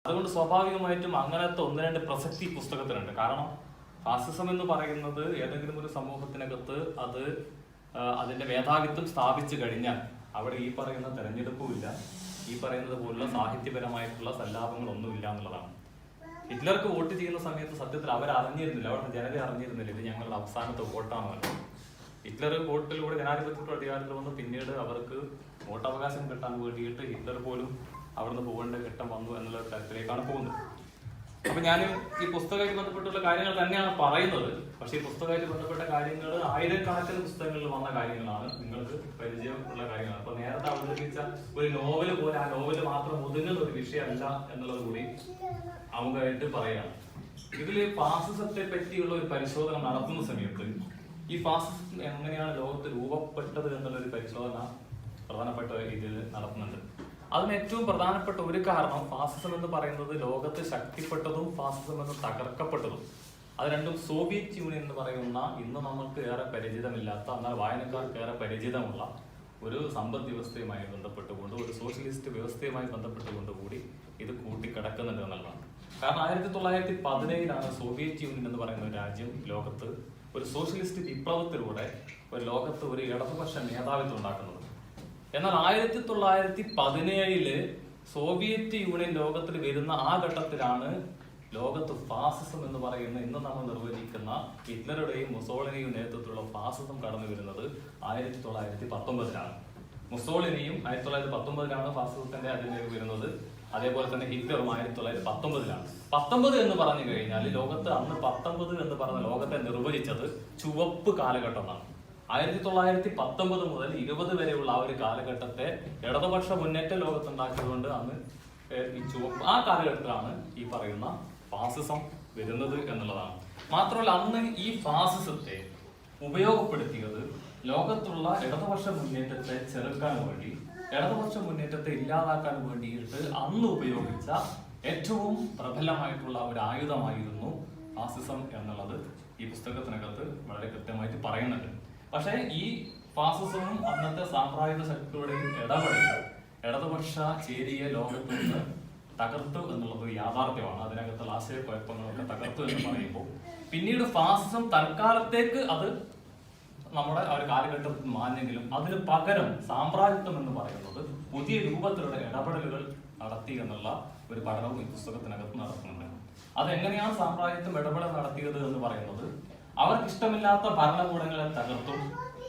അതുകൊണ്ട് സ്വാഭാവികമായിട്ടും അങ്ങനത്തെ ഒന്ന് രണ്ട് പ്രസക്തി പുസ്തകത്തിനുണ്ട്. കാരണം ഫാസിസം എന്ന് പറയുന്നത് ഏതെങ്കിലും ഒരു സമൂഹത്തിനകത്ത് അത് അതിന്റെ മേധാവിത്വം സ്ഥാപിച്ചു കഴിഞ്ഞാൽ അവിടെ ഈ പറയുന്ന തെരഞ്ഞെടുപ്പുമില്ല, ഈ പറയുന്നത് പോലുള്ള സാഹിത്യപരമായിട്ടുള്ള സല്ലാപങ്ങളൊന്നുമില്ല എന്നുള്ളതാണ്. ഹിറ്റ്ലർക്ക് വോട്ട് ചെയ്യുന്ന സമയത്ത് സത്യത്തിൽ അവരറിഞ്ഞിരുന്നില്ല, അവിടെ ജനത അറിഞ്ഞിരുന്നില്ല ഇത് ഞങ്ങളുടെ അവസാനത്തെ വോട്ടാണെന്ന്. ഹിറ്റ്ലർ വോട്ടിലൂടെ ജനാധിപത്യത്തോടെ അധികാരത്തിൽ വന്ന് പിന്നീട് അവർക്ക് വോട്ടവകാശം കിട്ടാൻ വേണ്ടിയിട്ട് ഹിറ്റ്ലർ പോലും അവിടുന്ന് പോകേണ്ട ഘട്ടം വന്നു എന്നുള്ള തരത്തിലേക്കാണ് പോകുന്നത്. അപ്പൊ ഞാൻ ഈ പുസ്തകമായിട്ട് ബന്ധപ്പെട്ടുള്ള കാര്യങ്ങൾ തന്നെയാണ് പറയുന്നത്. പക്ഷെ ഈ പുസ്തകമായിട്ട് ബന്ധപ്പെട്ട കാര്യങ്ങൾ ആയിരക്കണക്കിന് പുസ്തകങ്ങളിൽ വന്ന കാര്യങ്ങളാണ്, നിങ്ങൾക്ക് പരിചയമുള്ള കാര്യങ്ങളാണ്. അപ്പൊ നേരത്തെ അവതരിപ്പിച്ച ഒരു നോവൽ പോലെ ആ നോവല് മാത്രം ഒതുങ്ങുന്ന ഒരു വിഷയമല്ല എന്നുള്ളത് കൂടി അവകായിട്ട് പറയുകയാണ്. ഇതില് ഫാസിസത്തെ പറ്റിയുള്ള ഒരു പരിശോധന നടത്തുന്ന സമയത്ത് ഈ ഫാസിസം എങ്ങനെയാണ് ലോകത്ത് രൂപപ്പെട്ടത് എന്നുള്ള ഒരു പരിശോധന പ്രധാനപ്പെട്ട രീതിയിൽ നടത്തുന്നുണ്ട്. അതിന് ഏറ്റവും പ്രധാനപ്പെട്ട ഒരു കാരണം ഫാസിസം എന്ന് പറയുന്നത് ലോകത്ത് ശക്തിപ്പെട്ടതും ഫാസിസം എന്ന് തകർക്കപ്പെട്ടതും. അത് രണ്ടും സോവിയറ്റ് യൂണിയൻ എന്ന് പറയുന്ന ഇന്ന് നമുക്ക് ഏറെ പരിചിതമില്ലാത്ത എന്നാൽ വായനക്കാർക്ക് ഏറെ പരിചിതമുള്ള ഒരു സമ്പദ് വ്യവസ്ഥയുമായി ബന്ധപ്പെട്ടുകൊണ്ട് ഒരു സോഷ്യലിസ്റ്റ് വ്യവസ്ഥയുമായി ബന്ധപ്പെട്ടുകൊണ്ട് കൂടി ഇത് കൂട്ടിക്കിടക്കുന്നുണ്ട് എന്നുള്ളതാണ്. കാരണം 1917 സോവിയറ്റ് യൂണിയൻ എന്ന് പറയുന്ന ഒരു രാജ്യം ലോകത്ത് ഒരു സോഷ്യലിസ്റ്റ് വിപ്ലവത്തിലൂടെ ഒരു ലോകത്ത് ഒരു ഇടതുപക്ഷ മേധാവിത്വം ഉണ്ടാക്കുന്നത്. എന്നാൽ 1917 സോവിയറ്റ് യൂണിയൻ ലോകത്തിൽ വരുന്ന ആ ഘട്ടത്തിലാണ് ലോകത്ത് ഫാസിസം എന്ന് പറയുന്ന ഇന്ന് നമ്മൾ നിർവചിക്കുന്ന ഹിറ്റ്ലറുടെയും മുസോളിനിയും നേതൃത്വത്തിലുള്ള ഫാസിസം കടന്നു വരുന്നത് 1919. മുസോളിനിയും 1919 ഫാസിസത്തിന്റെ അതിലേക്ക് വരുന്നത്. അതേപോലെ തന്നെ ഹിറ്റ്ലറും 1919. 19 എന്ന് പറഞ്ഞു കഴിഞ്ഞാൽ ലോകത്ത് അന്ന് 19 എന്ന് പറഞ്ഞ ലോകത്തെ നിർവചിച്ചത് ചുവപ്പ് കാലഘട്ടമാണ്. 1919 മുതൽ 20 വരെയുള്ള ആ ഒരു കാലഘട്ടത്തെ ഇടതുപക്ഷ മുന്നേറ്റ ലോകത്തുണ്ടാക്കിയതുകൊണ്ട് അന്ന് ഈ ചുവപ്പ് ആ കാലഘട്ടത്തിലാണ് ഈ പറയുന്ന ഫാസിസം വരുന്നത് എന്നുള്ളതാണ്. മാത്രമല്ല അന്ന് ഈ ഫാസിസത്തെ ഉപയോഗപ്പെടുത്തിയത് ലോകത്തുള്ള ഇടതുപക്ഷ മുന്നേറ്റത്തെ ചെറുക്കാൻ വേണ്ടി, ഇടതുപക്ഷ മുന്നേറ്റത്തെ ഇല്ലാതാക്കാൻ വേണ്ടിയിട്ട് അന്ന് ഉപയോഗിച്ച ഏറ്റവും പ്രബലമായിട്ടുള്ള ഒരു ആയുധമായിരുന്നു ഫാസിസം എന്നുള്ളത് ഈ പുസ്തകത്തിനകത്ത് വളരെ കൃത്യമായിട്ട് പറയുന്നുണ്ട്. പക്ഷേ ഈ ഫാസിസവും അന്നത്തെ സാമ്രാജ്യ ശക്തികളുടെയും ഇടപെടൽ ഇടതുപക്ഷ ചേരിയെ ലോകത്ത് നിന്ന് തകർത്തു എന്നുള്ളത് ഒരു യാഥാർത്ഥ്യമാണ്. അതിനകത്തുള്ള ആശയക്കുഴപ്പങ്ങളൊക്കെ തകർത്തു എന്ന് പറയുമ്പോൾ പിന്നീട് ഫാസിസം തൽക്കാലത്തേക്ക് അത് നമ്മുടെ ആ ഒരു കാലഘട്ടത്തിൽ മാഞ്ഞെങ്കിലും അതിന് പകരം സാമ്രാജ്യത്വം എന്ന് പറയുന്നത് പുതിയ രൂപത്തിലുള്ള ഇടപെടലുകൾ നടത്തി എന്നുള്ള ഒരു പഠനവും ഈ പുസ്തകത്തിനകത്ത് നടത്തുന്നുണ്ട്. അതെങ്ങനെയാണ് സാമ്രാജ്യത്വം ഇടപെടൽ നടത്തിയത് എന്ന് പറയുന്നത് അവർക്കിഷ്ടമില്ലാത്ത ഭരണകൂടങ്ങളെ തകർത്തും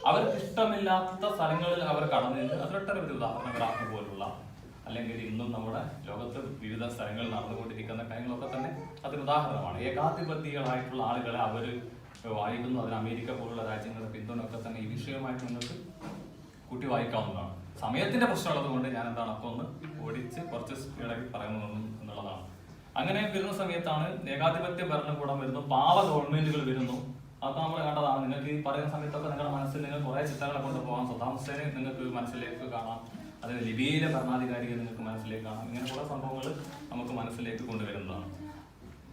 അവർക്കിഷ്ടമില്ലാത്ത സ്ഥലങ്ങളിൽ അവർ കടന്നിട്ട് അതിലൊട്ടനവധി ഉദാഹരണങ്ങൾ പോലുള്ള അല്ലെങ്കിൽ ഇന്നും നമ്മുടെ ലോകത്ത് വിവിധ സ്ഥലങ്ങളിൽ നടന്നുകൊണ്ടിരിക്കുന്ന കാര്യങ്ങളൊക്കെ തന്നെ അതിന് ഉദാഹരണമാണ്. ഏകാധിപതികളായിട്ടുള്ള ആളുകളെ അവർ വായിക്കുന്നു. അതിന് അമേരിക്ക പോലുള്ള രാജ്യങ്ങളുടെ പിന്തുണയൊക്കെ തന്നെ ഈ വിഷയമായിട്ട് നിങ്ങൾക്ക് കൂട്ടി വായിക്കാവുന്നതാണ്. സമയത്തിന്റെ പ്രശ്നമുള്ളത് കൊണ്ട് ഞാൻ എന്താണ് അപ്പോൾ ഒന്ന് ഓടിച്ച് കുറച്ച് സ്പീഡായി പറയുന്നു എന്നുള്ളതാണ്. അങ്ങനെ വരുന്ന സമയത്താണ് ഏകാധിപത്യ ഭരണകൂടം വരുന്നു, പാവ ഗവൺമെന്റുകൾ വരുന്നു. അതൊക്കെ നമ്മൾ കണ്ടതാണ്. നിങ്ങൾക്ക് ഈ പറയുന്ന സമയത്തൊക്കെ നിങ്ങളുടെ മനസ്സിൽ നിങ്ങൾ കുറെ ചിത്രങ്ങളെ കൊണ്ടുപോകാം. സദ്ദാം ഹുസൈനെ നിങ്ങൾക്ക് മനസ്സിലേക്ക് കാണാം, അതിന് ലിബിയയിലെ ഭരണാധികാരിയെ നിങ്ങൾക്ക് മനസ്സിലേക്ക് കാണാം. ഇങ്ങനെ കുറെ സംഭവങ്ങൾ നമുക്ക് മനസ്സിലേക്ക് കൊണ്ടുവരുന്നതാണ്.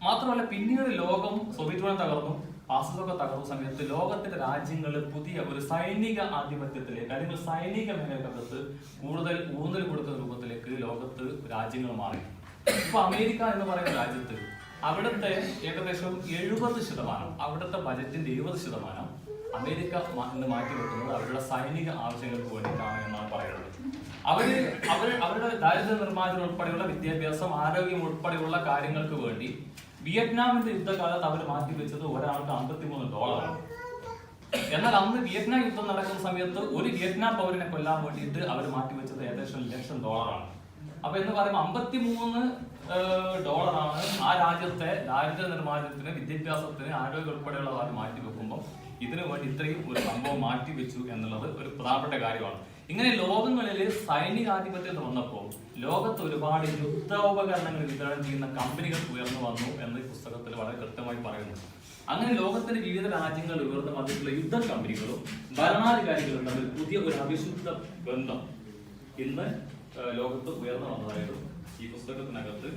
മാത്രമല്ല പിന്നീട് ലോകം സോവിയറ്റ് യൂണിയൻ തകർന്നു, ഫാസിസമൊക്കെ തകർന്ന സമയത്ത് ലോകത്തിന്റെ രാജ്യങ്ങൾ പുതിയ ഒരു സൈനിക ആധിപത്യത്തിലേക്ക് അല്ലെങ്കിൽ സൈനിക മേഖലകത്ത് കൂടുതൽ ഊന്നൽ കൊടുക്കുന്ന രൂപത്തിലേക്ക് ലോകത്ത് രാജ്യങ്ങൾ മാറി. ഇപ്പൊ അമേരിക്ക എന്ന് പറയുന്ന രാജ്യത്ത് അവിടുത്തെ ഏകദേശം 70%, അവിടുത്തെ ബജറ്റിന്റെ 20% അമേരിക്ക ഇന്ന് മാറ്റിവെക്കുന്നത് അവരുടെ സൈനിക ആവശ്യങ്ങൾക്ക് വേണ്ടിയിട്ടാണ് എന്നാണ് പറയുന്നത്. അവരുടെ ദാരിദ്ര്യ നിർമ്മാർജ്ജനം ഉൾപ്പെടെയുള്ള വിദ്യാഭ്യാസം, ആരോഗ്യം ഉൾപ്പെടെയുള്ള കാര്യങ്ങൾക്ക് വേണ്ടി വിയറ്റ്നാമിന്റെ യുദ്ധകാലത്ത് അവർ മാറ്റിവെച്ചത് ഒരാൾക്ക് $53. എന്നാൽ അന്ന് വിയറ്റ്നാം യുദ്ധം നടക്കുന്ന സമയത്ത് ഒരു വിയറ്റ്നാം പൗരനെ കൊല്ലാൻ വേണ്ടിയിട്ട് അവർ മാറ്റിവെച്ചത് ഏകദേശം $1,00,000. അപ്പൊ എന്ന് പറയുമ്പോൾ $53 ആ രാജ്യത്തെ ദാരിദ്ര്യ നിർമ്മാർജ്ജനത്തിന്, വിദ്യാഭ്യാസത്തിന്, ആരോഗ്യം ഉൾപ്പെടെയുള്ളവർ മാറ്റിവെക്കുമ്പോൾ ഇതിനു വേണ്ടി ഇത്രയും ഒരു സംഭവം മാറ്റിവെച്ചു എന്നുള്ളത് ഒരു പ്രധാനപ്പെട്ട കാര്യമാണ്. ഇങ്ങനെ ലോകങ്ങളിൽ സൈനികാധിപത്യം വന്നപ്പോൾ ലോകത്ത് ഒരുപാട് യുദ്ധോപകരണങ്ങൾ വിതരണം ചെയ്യുന്ന കമ്പനികൾ ഉയർന്നു വന്നു എന്ന് ഈ പുസ്തകത്തിൽ വളരെ കൃത്യമായി പറയുന്നു. അങ്ങനെ ലോകത്തിന്റെ വിവിധ രാജ്യങ്ങൾ ഉയർന്നു വന്നിട്ടുള്ള യുദ്ധ കമ്പനികളും ഭരണാധികാരികളും തമ്മിൽ പുതിയ ഒരു അവിശുദ്ധ ബന്ധം ഇന്ന് ലോകത്ത് ഉയർന്നു വന്നതായിട്ടും ഈ പുസ്തകത്തിനകത്ത്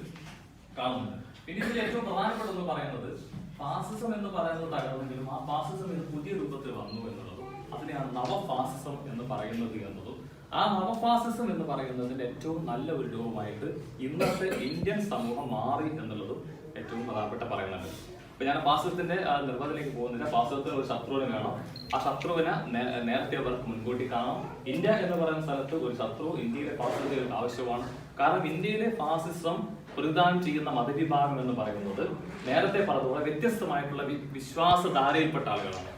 കാണുന്നുണ്ട്. പിന്നെ ഇതിൽ ഏറ്റവും പ്രധാനപ്പെട്ടതെന്ന് പറയുന്നത് ഫാസിസം എന്ന് പറയുന്നത് തകർന്നെങ്കിലും ആ ഫാസിസം ഇന്ന് പുതിയ രൂപത്തിൽ വന്നു എന്നുള്ളതും അതിനെയാണ് നവ ഫാസിസം എന്ന് പറയുന്നത് എന്നതും ആ നവഫാസിസം എന്ന് പറയുന്നതിന്റെ ഏറ്റവും നല്ല ഒരു രൂപമായിട്ട് ഇന്നത്തെ ഇന്ത്യൻ സമൂഹം മാറി എന്നുള്ളതും ഏറ്റവും പ്രധാനപ്പെട്ട പറയുന്നുണ്ട്. അപ്പൊ ഞാൻ ഫാസിസത്തിന്റെ നിർവചനത്തിലേക്ക് പോകുന്നില്ല. ഫാസിസത്തിന് ഒരു ശത്രുവിനെ വേണം. ആ ശത്രുവിനെ നേരത്തെ അവർക്ക് മുൻകൂട്ടി കാണാം. ഇന്ത്യ എന്ന് പറയുന്ന സ്ഥലത്ത് ഒരു ശത്രു ഇന്ത്യയിലെ ഫാസിസത്തിന് ആവശ്യമാണ്. കാരണം ഇന്ത്യയിലെ ഫാസിസം പ്രതിദാനം ചെയ്യുന്ന മതവിഭാഗം എന്ന് പറയുന്നത് നേരത്തെ പറഞ്ഞതുപോലെ വ്യത്യസ്തമായിട്ടുള്ള വിശ്വാസധാരയിൽപ്പെട്ട ആളുകളാണ്.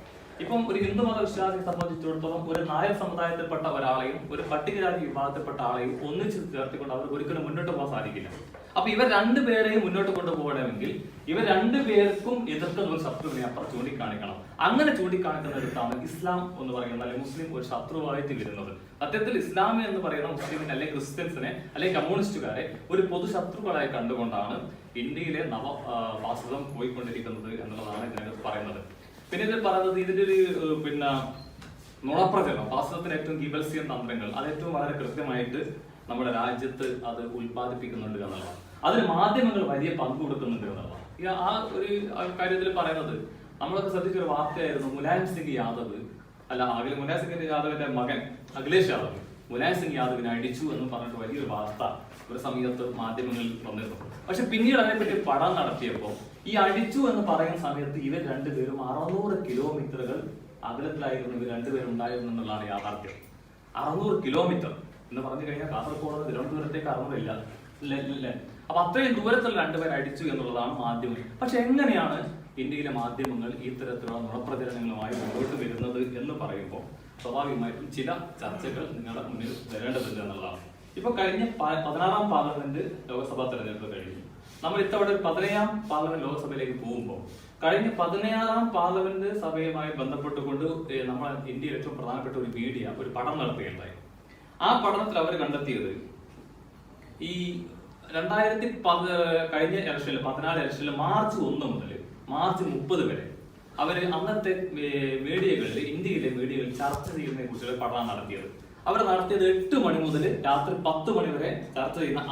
ഇപ്പം ഒരു ഹിന്ദു മത വിശ്വാസിയെ സംബന്ധിച്ചിടത്തോളം ഒരു നായർ സമുദായത്തിൽപ്പെട്ട ഒരാളെയും ഒരു പട്ടികജാതി വിഭാഗത്തിൽപ്പെട്ട ആളെയും ഒന്നിച്ച് ചേർത്തിക്കൊണ്ട് അവർക്ക് ഒരിക്കലും മുന്നോട്ട് പോകാൻ സാധിക്കില്ല. അപ്പൊ ഇവർ രണ്ടുപേരെയും മുന്നോട്ട് കൊണ്ടുപോകണമെങ്കിൽ ഇവർ രണ്ടുപേർക്കും എതിർക്കുന്ന ഒരു ശത്രുവിനെ അപ്പുറം ചൂണ്ടിക്കാണിക്കണം. അങ്ങനെ ചൂണ്ടിക്കാണിക്കുന്നിടത്താണ് ഇസ്ലാം എന്ന് പറയുന്ന അല്ലെങ്കിൽ മുസ്ലിം ഒരു ശത്രുവായിട്ട് വരുന്നത്. സത്യത്തിൽ ഇസ്ലാമി എന്ന് പറയുന്ന മുസ്ലിമിനെ അല്ലെങ്കിൽ ക്രിസ്ത്യൻസിനെ അല്ലെങ്കിൽ കമ്മ്യൂണിസ്റ്റുകാരെ ഒരു പൊതു ശത്രുക്കളായി കണ്ടുകൊണ്ടാണ് ഇന്ത്യയിലെ ഫാസിസം പോയിക്കൊണ്ടിരിക്കുന്നത് എന്നുള്ളതാണ് ഇതിനകത്ത് പറയുന്നത്. പിന്നെ ഇതിൽ പറയുന്നത് ഇതിന്റെ ഒരു നുണപ്രചരണം, ഫാസിസത്തിന് ഏറ്റവും ഗീബൽസിയൻ തന്ത്രങ്ങൾ അത് ഏറ്റവും വളരെ കൃത്യമായിട്ട് നമ്മുടെ രാജ്യത്ത് അത് ഉത്പാദിപ്പിക്കുന്നുണ്ട് എന്നുള്ളതാണ്. അതിന് മാധ്യമങ്ങൾ വലിയ പങ്ക് കൊടുക്കുന്നുണ്ട് എന്നുള്ളതാണ്. ആ ഒരു കാര്യത്തിൽ പറയുന്നത് നമ്മളൊക്കെ ശ്രദ്ധിച്ചൊരു വാർത്തയായിരുന്നു. മുലായം സിംഗ് യാദവ് മുലായം സിംഗ് യാദവിന്റെ മകൻ അഖിലേഷ് യാദവ് മുലായം സിംഗ് യാദവിനെ അടിച്ചു എന്ന് പറഞ്ഞിട്ട് വലിയൊരു വാർത്ത ഒരു സമയത്ത് മാധ്യമങ്ങളിൽ വന്നിരുന്നു. പക്ഷെ പിന്നീട് അതിനെപ്പറ്റി പഠനം നടത്തിയപ്പോൾ ഈ അടിച്ചു എന്ന് പറയുന്ന സമയത്ത് ഇവർ രണ്ടുപേരും 600 കിലോമീറ്ററുകൾ അകലത്തിലായിരുന്നു ഇവർ രണ്ടുപേരും ഉണ്ടായിരുന്നു എന്നുള്ളതാണ് യാഥാർത്ഥ്യം. 600 കിലോമീറ്റർ എന്ന് പറഞ്ഞു കഴിഞ്ഞാൽ കാസർഗോഡ് തിരുവനന്തപുരത്തേക്ക് 600 ഇല്ല. അപ്പൊ അത്രയും ദൂരത്തിൽ രണ്ടുപേർ അടിച്ചു എന്നുള്ളതാണ് മാധ്യമങ്ങൾ. പക്ഷെ എങ്ങനെയാണ് ഇന്ത്യയിലെ മാധ്യമങ്ങൾ ഈ തരത്തിലുള്ള നുണപ്രചരണങ്ങളുമായി മുന്നോട്ട് വരുന്നത് എന്ന് പറയുമ്പോൾ സ്വാഭാവികമായിട്ടും ചില ചർച്ചകൾ നിങ്ങളുടെ മുന്നിൽ വരേണ്ടതുണ്ട് എന്നുള്ളതാണ്. ഇപ്പൊ കഴിഞ്ഞ 16ാം പാർലമെന്റ് ലോക്സഭാ തെരഞ്ഞെടുപ്പ് കഴിഞ്ഞു. നമ്മൾ ഇത്തവണ 17ാം പാർലമെന്റ് ലോക്സഭയിലേക്ക് പോകുമ്പോൾ കഴിഞ്ഞ 16ാം പാർലമെന്റ് സഭയുമായി ബന്ധപ്പെട്ടുകൊണ്ട് നമ്മൾ ഇന്ത്യയിൽ ഏറ്റവും പ്രധാനപ്പെട്ട ഒരു പഠനം നടത്തുകയുണ്ടായി. ആ പഠനത്തിൽ അവർ കണ്ടെത്തിയത് ഈ 2014 കഴിഞ്ഞ ഇലക്ഷനിൽ 14 ഇലക്ഷനിൽ മാർച്ച് 1 മുതൽ മാർച്ച് 30 വരെ അവര് അന്നത്തെ മീഡിയകളിൽ ഇന്ത്യയിലെ മീഡിയകളിൽ ചർച്ച ചെയ്യുന്നതിനെ കുറിച്ചുള്ള പഠനം നടത്തിയത്. അവർ നടത്തിയത് 8 മണി മുതൽ രാത്രി 10 മണി വരെ ചർച്ച ചെയ്യുന്ന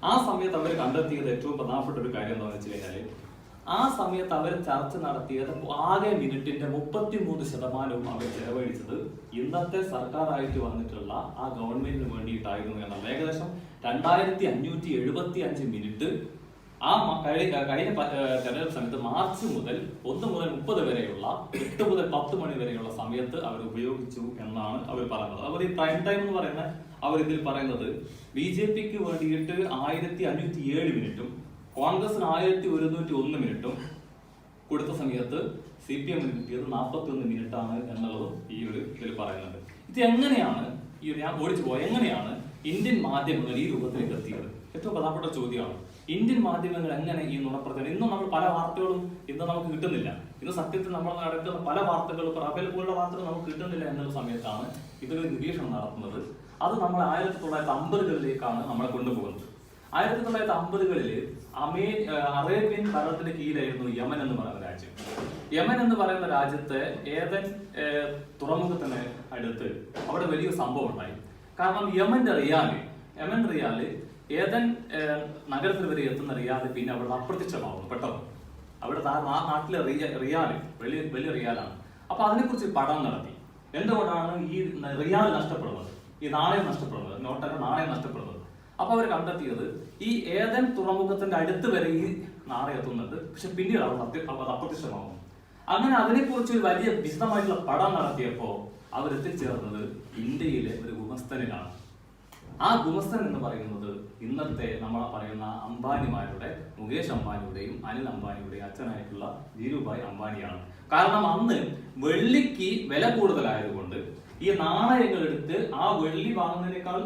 ആ സമയത്ത് അവർ കണ്ടെത്തിയത് ഏറ്റവും പ്രധാനപ്പെട്ട ഒരു കാര്യം എന്താണെന്ന് വെച്ച് കഴിഞ്ഞാല് ആ സമയത്ത് അവർ ചർച്ച നടത്തിയത് ആകെ മിനിറ്റിന്റെ 33% അവർ ചെലവഴിച്ചത് ഇന്നത്തെ സർക്കാരായിട്ട് വന്നിട്ടുള്ള ആ ഗവൺമെന്റിന് വേണ്ടിയിട്ടായിരുന്നു എന്നാണ്. ഏകദേശം 2575 മിനിറ്റ് ആ കഴിഞ്ഞ തെരഞ്ഞെടുപ്പ് സമയത്ത് മാർച്ച് 1 മുതൽ 30 വരെയുള്ള 8 മുതൽ 10 മണി വരെയുള്ള സമയത്ത് അവർ ഉപയോഗിച്ചു എന്നാണ് അവർ പറയുന്നത്. അവർ ഈ പ്രൈം ടൈം എന്ന് പറയുന്ന അവർ ഇതിൽ പറയുന്നത് BJPക്ക് വേണ്ടിയിട്ട് 1507 മിനിറ്റും കോൺഗ്രസിന് 1101 മിനിറ്റും കൊടുത്ത സമയത്ത് CPM കിട്ടിയത് 41 മിനിറ്റാണ് എന്നുള്ളതും ഈ ഒരു ഇതിൽ പറയുന്നുണ്ട്. ഇത് എങ്ങനെയാണ് ഞാൻ ഓടിച്ചു പോയത് എങ്ങനെയാണ് ഇന്ത്യൻ മാധ്യമങ്ങൾ ഈ രൂപത്തിലേക്ക് എത്തിയത്? ഏറ്റവും പ്രധാനപ്പെട്ട ചോദ്യമാണ്. ഇന്ത്യൻ മാധ്യമങ്ങൾ എങ്ങനെ ഈ നുണപ്രചരണം ഇന്നും നമ്മൾ പല വാർത്തകളും ഇന്ന് നമുക്ക് കിട്ടുന്നില്ല. ഇന്ന് സത്യത്തിൽ നമ്മൾ നടക്കുന്ന പല വാർത്തകളും റഫേൽ പോലുള്ള വാർത്തകൾ നമുക്ക് കിട്ടുന്നില്ല എന്നുള്ള സമയത്താണ് ഇതൊരു നിരീക്ഷണം നടത്തുന്നത്. അത് നമ്മൾ 1950കളിലേക്കാണ് നമ്മളെ കൊണ്ടുപോകുന്നത്. 1950കളിൽ അറേബ്യൻ ഭരണത്തിന്റെ കീഴിലായിരുന്നു യമൻ എന്ന് പറയുന്ന രാജ്യം. യമൻ എന്ന് പറയുന്ന രാജ്യത്തെ ഏതൻ തുറമുഖത്തിന് അടുത്ത് അവിടെ വലിയ സംഭവം ഉണ്ടായി. കാരണം യമൻ റിയാല് ഏതൻ നഗരത്തിൽ വരെ എത്തുന്ന റിയാല് പിന്നെ അവിടെ അപ്രത്യക്ഷമാവുന്നു പെട്ടെന്ന്. അവിടെ നാട്ടിലെ റിയാല് വലിയ റിയാലാണ്. അപ്പൊ അതിനെക്കുറിച്ച് പഠനം നടത്തി. എന്തുകൊണ്ടാണ് ഈ റിയാൽ നഷ്ടപ്പെടുന്നത്, ഈ നാണയം നഷ്ടപ്പെടുന്നത്, നോട്ടല്ല നാണയം നഷ്ടപ്പെടുന്നത്? അപ്പൊ അവർ കണ്ടെത്തിയത് ഈ ഏതൻ തുറമുഖത്തിന്റെ അടുത്ത് വരെ ഈ നാണയം എത്തുന്നുണ്ട്, പക്ഷെ പിന്നീട് അത് അപ്രത്യക്ഷമാകുന്നു. അങ്ങനെ അതിനെക്കുറിച്ച് ഒരു വലിയ വിശദമായിട്ടുള്ള പഠനം നടത്തിയപ്പോ അവർ എത്തിച്ചേർന്നത് ഇന്ത്യയിലെ ഒരു ഗുമസ്തനിലാണ്. ആ ഗുമസ്തൻ എന്ന് പറയുന്നത് ഇന്നത്തെ നമ്മൾ പറയുന്ന അംബാനിമാരുടെ, മുകേഷ് അംബാനിയുടെയും അനിൽ അംബാനിയുടെയും അച്ഛനായിട്ടുള്ള ധീരുഭായ് അംബാനിയാണ്. കാരണം അന്ന് വെള്ളിക്ക് വില കൂടുതലായതുകൊണ്ട് ഈ നാണയങ്ങൾ എടുത്ത് ആ വെള്ളി വാങ്ങുന്നതിനേക്കാൾ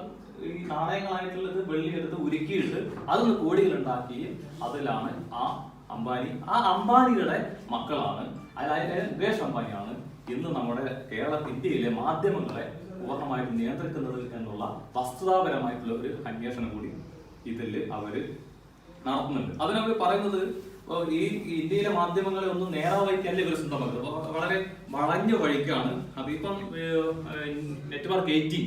ഈ നാണയങ്ങളായിട്ടുള്ളത് വെള്ളി എടുത്ത് ഉരുക്കിയിട്ട് അതൊന്ന് കോടികൾ ഉണ്ടാക്കി അതിലാണ് ആ അംബാനിയുടെ മക്കളാണ്, അതായത് മുകേഷ് അംബാനിയാണ് ഇന്ന് നമ്മുടെ ഇന്ത്യയിലെ മാധ്യമങ്ങളെ പൂർണ്ണമായിട്ട് നിയന്ത്രിക്കുന്നത് എന്നുള്ള വസ്തുതാപരമായിട്ടുള്ള ഒരു അന്വേഷണം കൂടി ഇതിൽ അവര് നടത്തുന്നുണ്ട്. അതിനവർ പറയുന്നത് ഈ ഇന്ത്യയിലെ മാധ്യമങ്ങളെ ഒന്നും നേരാവഴിക്കല്ല ഇവർ സ്വന്തമാക്കുന്നത്, വളരെ വളഞ്ഞ വഴിക്കാണ്. അതിപ്പം നെറ്റ്വർക്ക് 18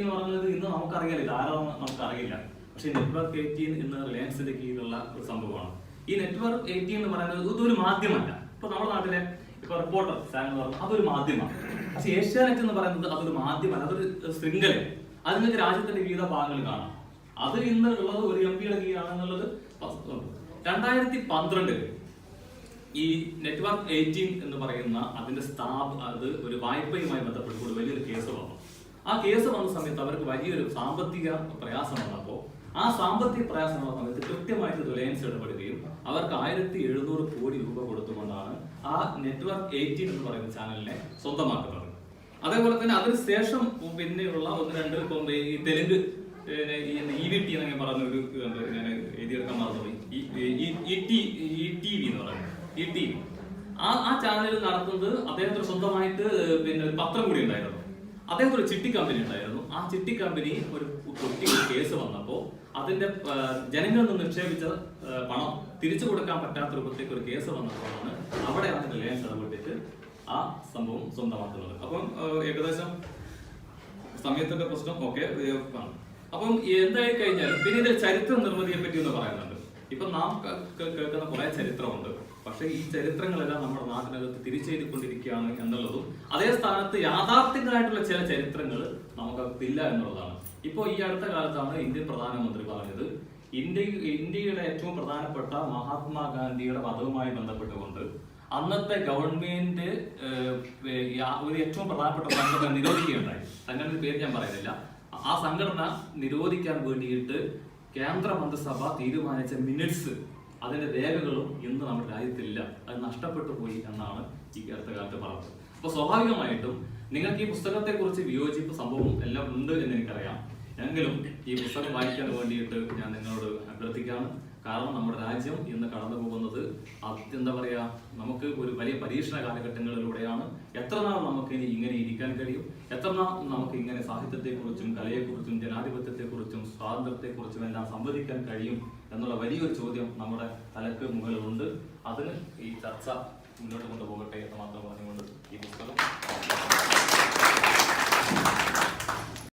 എന്ന് പറയുന്നത് ഇന്ന് നമുക്കറിയില്ല, ഇതാരാണെന്ന് നമുക്കറിയില്ല. പക്ഷെ നെറ്റ്വർക്ക് 18 ഇന്ന് റിലയൻസിന്റെ കീഴിലുള്ള ഒരു സംഭവമാണ്. ഈ നെറ്റ്വർക്ക് 18 എന്ന് പറയുന്നത് ഇതൊരു മാധ്യമമല്ല. ഇപ്പൊ നമ്മുടെ നാട്ടിലെ ഇപ്പൊ റിപ്പോർട്ടർ ചാനൽ എന്ന് പറഞ്ഞാൽ അതൊരു മാധ്യമമാണ്. പക്ഷെ ഏഷ്യാനെറ്റ് എന്ന് പറയുന്നത് അതൊരു മാധ്യമമല്ല, അതൊരു ശൃംഖലയാണ്. അത് നിങ്ങൾക്ക് രാജ്യത്തിന്റെ വിവിധ ഭാഗങ്ങൾ കാണാം. അത് ഇന്ന് ഉള്ളത് ഒരു MP യുടെ കീഴാണെന്നുള്ളത് 2012 ഈ നെറ്റ്വർക്ക് 18 എന്ന് പറയുന്ന അതിന്റെ അത് ഒരു വായ്പയുമായി ബന്ധപ്പെട്ടുകൊണ്ട് വലിയൊരു കേസ് വന്നു. ആ കേസ് വന്ന സമയത്ത് അവർക്ക് വലിയൊരു സാമ്പത്തിക പ്രയാസം വന്നപ്പോൾ ആ സാമ്പത്തിക പ്രയാസം വന്ന സമയത്ത് കൃത്യമായിട്ട് റിലയൻസ് ഇടപെടുകയും അവർക്ക് 1700 കോടി രൂപ കൊടുത്തുകൊണ്ടാണ് ആ നെറ്റ്വർക്ക് 18 എന്ന് പറയുന്ന ചാനലിനെ സ്വന്തമാക്കുന്നത്. അതേപോലെ തന്നെ അതിനുശേഷം പിന്നെയുള്ള ഒന്ന് രണ്ട് ഈ തെലുങ്ക് EVT എന്നൊക്കെ പറഞ്ഞ ഒരു ഞാൻ എഴുതിയെടുക്കാൻ മറന്നുപോയി, ETV എന്ന് പറയുന്നത് ETV. ആ ചാനൽ നടത്തുന്നത് അദ്ദേഹത്തിന് സ്വന്തമായിട്ട് പിന്നെ ഒരു പത്രം കൂടി ഉണ്ടായിരുന്നു. അദ്ദേഹത്തിന് ഒരു ചിട്ടി കമ്പനി ഉണ്ടായിരുന്നു. ആ ചിട്ടി കമ്പനി ഒരു കേസ് വന്നപ്പോൾ അതിന്റെ ജനങ്ങളിൽ നിന്ന് നിക്ഷേപിച്ച പണം തിരിച്ചു കൊടുക്കാൻ പറ്റാത്ത രൂപത്തേക്ക് ഒരു കേസ് വന്നപ്പോഴാണ് അവിടെയാണ് റിലയൻസ് ഇടപെട്ടിട്ട് ആ സംഭവം സ്വന്തമാക്കുന്നത്. അപ്പം ഏകദേശം സമയത്തിന്റെ പ്രശ്നം ഒക്കെ ആണ്. അപ്പം എന്തായി കഴിഞ്ഞാലും പിന്നെ ഇതിൽ ചരിത്ര നിർമ്മിതിയെ പറ്റി ഒന്ന് പറയുന്നുണ്ട്. ഇപ്പൊ നാം കേൾക്കുന്ന കുറെ ചരിത്രമുണ്ട്. പക്ഷെ ഈ ചരിത്രങ്ങളെല്ലാം നമ്മുടെ നാട്ടിനകത്ത് തിരിച്ചെഴുതിക്കൊണ്ടിരിക്കുകയാണ് എന്നുള്ളതും അതേ സ്ഥാനത്ത് യാഥാർത്ഥ്യങ്ങളായിട്ടുള്ള ചില ചരിത്രങ്ങൾ നമുക്കതില്ല എന്നുള്ളതാണ്. ഇപ്പൊ ഈ അടുത്ത കാലത്താണ് ഇന്ത്യൻ പ്രധാനമന്ത്രി പറഞ്ഞത് ഇന്ത്യയുടെ ഏറ്റവും പ്രധാനപ്പെട്ട മഹാത്മാഗാന്ധിയുടെ വധവുമായി ബന്ധപ്പെട്ടുകൊണ്ട് അന്നത്തെ ഗവൺമെന്റ് ഒരു ഏറ്റവും പ്രധാനപ്പെട്ട സംഘടന നിരോധിക്കുകയുണ്ടായി. സംഘടനയുടെ പേര് ഞാൻ പറയുന്നില്ല. ആ സംഘടന നിരോധിക്കാൻ വേണ്ടിയിട്ട് കേന്ദ്ര മന്ത്രിസഭ തീരുമാനിച്ച മിനിറ്റ്സ്, അതിന്റെ രേഖകളും ഇന്ന് നമ്മുടെ രാജ്യത്തില്ല. അത് നഷ്ടപ്പെട്ടു പോയി എന്നാണ് ഈ അടുത്ത കാലത്ത് പറഞ്ഞത്. അപ്പൊ സ്വാഭാവികമായിട്ടും നിങ്ങൾക്ക് ഈ പുസ്തകത്തെ കുറിച്ച് വിയോജിപ്പ് സംഭവം എല്ലാം ഉണ്ട് എന്ന് എനിക്കറിയാം. എങ്കിലും ഈ പുസ്തകം വായിക്കാൻ വേണ്ടിയിട്ട് ഞാൻ നിങ്ങളോട് അഭ്യർത്ഥിക്കുകയാണ്. കാരണം നമ്മുടെ രാജ്യം ഇന്ന് കടന്നു പോകുന്നത് എന്താ പറയാ, നമുക്ക് ഒരു വലിയ പരീക്ഷണ കാലഘട്ടങ്ങളിലൂടെയാണ്. എത്ര നാൾ നമുക്ക് ഇനി ഇങ്ങനെ ഇരിക്കാൻ കഴിയും? എത്ര നാൾ നമുക്ക് ഇങ്ങനെ സാഹിത്യത്തെക്കുറിച്ചും കലയെക്കുറിച്ചും ജനാധിപത്യത്തെക്കുറിച്ചും സ്വാതന്ത്ര്യത്തെക്കുറിച്ചും എല്ലാം സംവദിക്കാൻ കഴിയും എന്നുള്ള വലിയൊരു ചോദ്യം നമ്മുടെ തലക്ക് മുകളിലുണ്ട്. അതിന് ഈ ചർച്ച മുന്നോട്ട് കൊണ്ടുപോകട്ടെ എന്ന് മാത്രം പറഞ്ഞുകൊണ്ട് ഈ പുസ്തകം